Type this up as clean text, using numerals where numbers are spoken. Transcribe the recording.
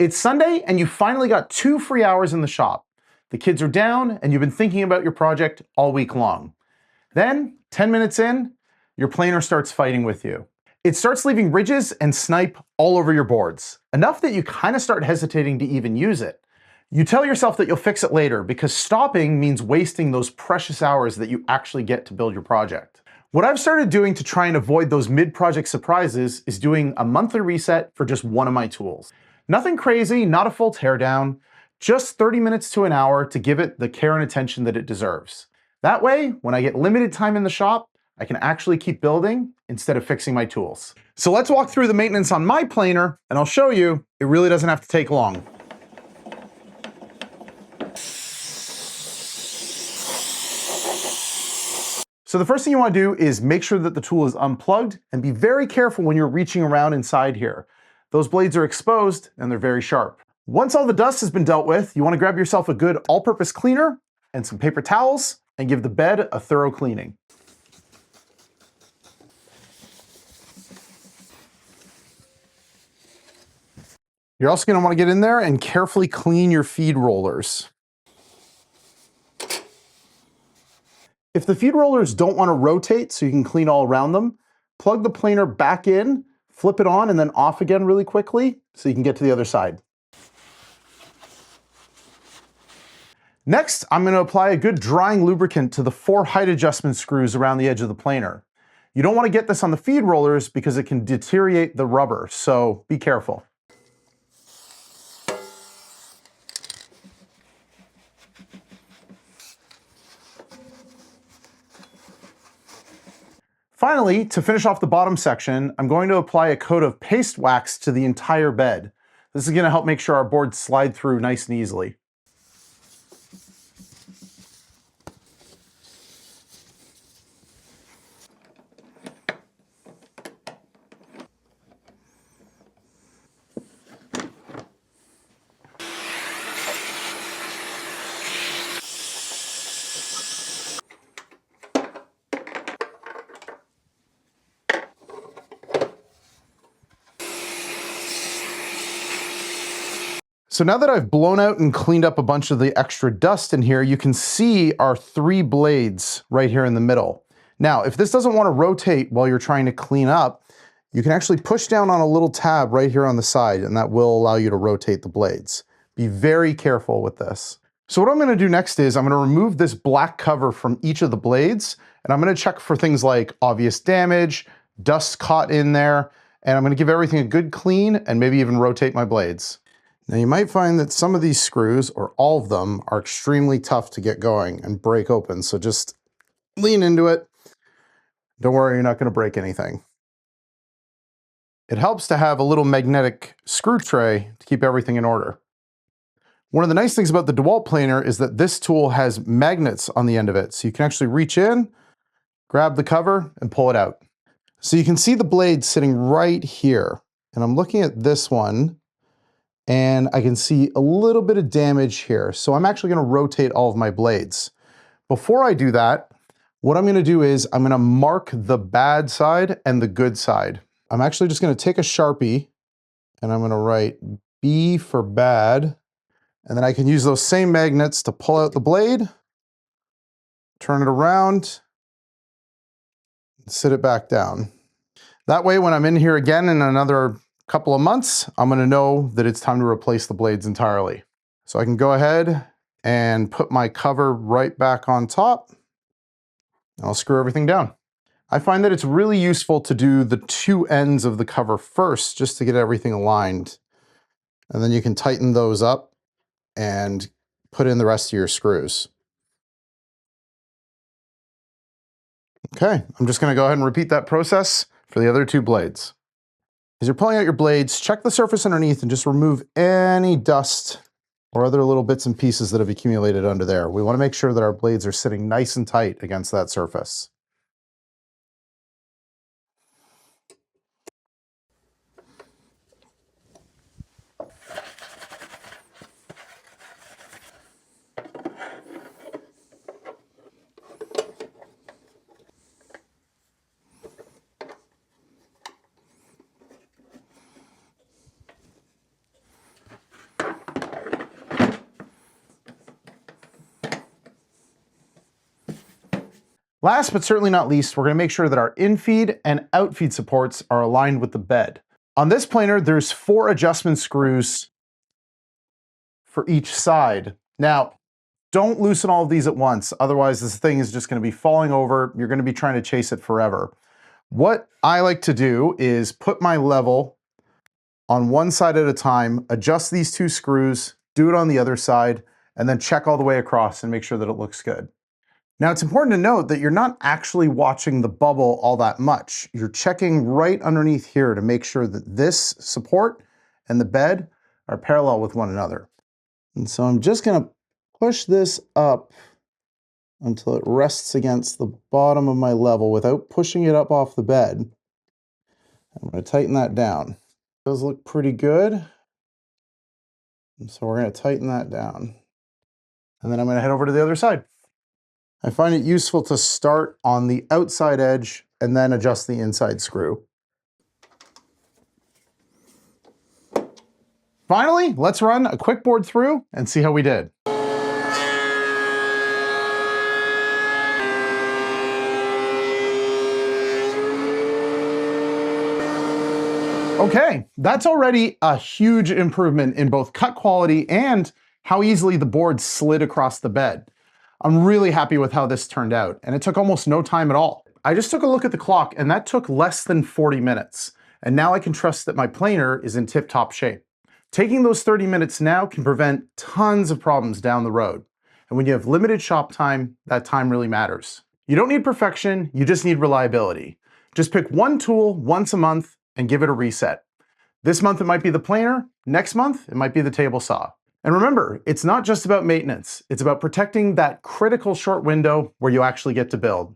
It's Sunday and you finally got 2 free hours in the shop. The kids are down and you've been thinking about your project all week long. Then, 10 minutes in, your planer starts fighting with you. It starts leaving ridges and snipe all over your boards, enough that you kind of start hesitating to even use it. You tell yourself that you'll fix it later because stopping means wasting those precious hours that you actually get to build your project. What I've started doing to try and avoid those mid-project surprises is doing a monthly reset for just one of my tools. Nothing crazy, not a full teardown, just 30 minutes to an hour to give it the care and attention that it deserves. That way, when I get limited time in the shop, I can actually keep building instead of fixing my tools. So let's walk through the maintenance on my planer, and I'll show you it really doesn't have to take long. So the first thing you want to do is make sure that the tool is unplugged and be very careful when you're reaching around inside here. Those blades are exposed and they're very sharp. Once all the dust has been dealt with, you want to grab yourself a good all-purpose cleaner and some paper towels and give the bed a thorough cleaning. You're also going to want to get in there and carefully clean your feed rollers. If the feed rollers don't want to rotate so you can clean all around them, plug the planer back in, flip it on and then off again really quickly so you can get to the other side. Next, I'm going to apply a good drying lubricant to the 4 height adjustment screws around the edge of the planer. You don't want to get this on the feed rollers because it can deteriorate the rubber, so be careful. Finally, to finish off the bottom section, I'm going to apply a coat of paste wax to the entire bed. This is going to help make sure our boards slide through nice and easily. So now that I've blown out and cleaned up a bunch of the extra dust in here, you can see our 3 blades right here in the middle. Now, if this doesn't want to rotate while you're trying to clean up, you can actually push down on a little tab right here on the side, and that will allow you to rotate the blades. Be very careful with this. So what I'm going to do next is I'm going to remove this black cover from each of the blades, and I'm going to check for things like obvious damage, dust caught in there, and I'm going to give everything a good clean and maybe even rotate my blades. Now you might find that some of these screws, or all of them, are extremely tough to get going and break open, so just lean into it. Don't worry, you're not going to break anything. It helps to have a little magnetic screw tray to keep everything in order. One of the nice things about the DEWALT planer is that this tool has magnets on the end of it, so you can actually reach in, grab the cover, and pull it out. So you can see the blade sitting right here, and I'm looking at this one, and I can see a little bit of damage here. So I'm actually going to rotate all of my blades. Before I do that, what I'm going to do is I'm going to mark the bad side and the good side. I'm actually just going to take a Sharpie and I'm going to write B for bad. And then I can use those same magnets to pull out the blade, turn it around, and sit it back down. That way, when I'm in here again in another couple of months, I'm going to know that it's time to replace the blades entirely. So I can go ahead and put my cover right back on top. I'll screw everything down. I find that it's really useful to do the 2 ends of the cover first just to get everything aligned. And then you can tighten those up and put in the rest of your screws. Okay, I'm just going to go ahead and repeat that process for the other 2 blades. As you're pulling out your blades, check the surface underneath and just remove any dust or other little bits and pieces that have accumulated under there. We want to make sure that our blades are sitting nice and tight against that surface. Last but certainly not least, we're gonna make sure that our infeed and outfeed supports are aligned with the bed. On this planer, there's 4 adjustment screws for each side. Now, don't loosen all of these at once, otherwise this thing is just gonna be falling over. You're gonna be trying to chase it forever. What I like to do is put my level on one side at a time, adjust these 2 screws, do it on the other side, and then check all the way across and make sure that it looks good. Now it's important to note that you're not actually watching the bubble all that much. You're checking right underneath here to make sure that this support and the bed are parallel with one another. And so I'm just gonna push this up until it rests against the bottom of my level without pushing it up off the bed. I'm gonna tighten that down. It does look pretty good. And so we're gonna tighten that down. And then I'm gonna head over to the other side. I find it useful to start on the outside edge and then adjust the inside screw. Finally, let's run a quick board through and see how we did. Okay, that's already a huge improvement in both cut quality and how easily the board slid across the bed. I'm really happy with how this turned out, and it took almost no time at all. I just took a look at the clock, and that took less than 40 minutes. And now I can trust that my planer is in tip-top shape. Taking those 30 minutes now can prevent tons of problems down the road. And when you have limited shop time, that time really matters. You don't need perfection, you just need reliability. Just pick one tool once a month and give it a reset. This month it might be the planer, next month it might be the table saw. And remember, it's not just about maintenance, it's about protecting that critical short window where you actually get to build.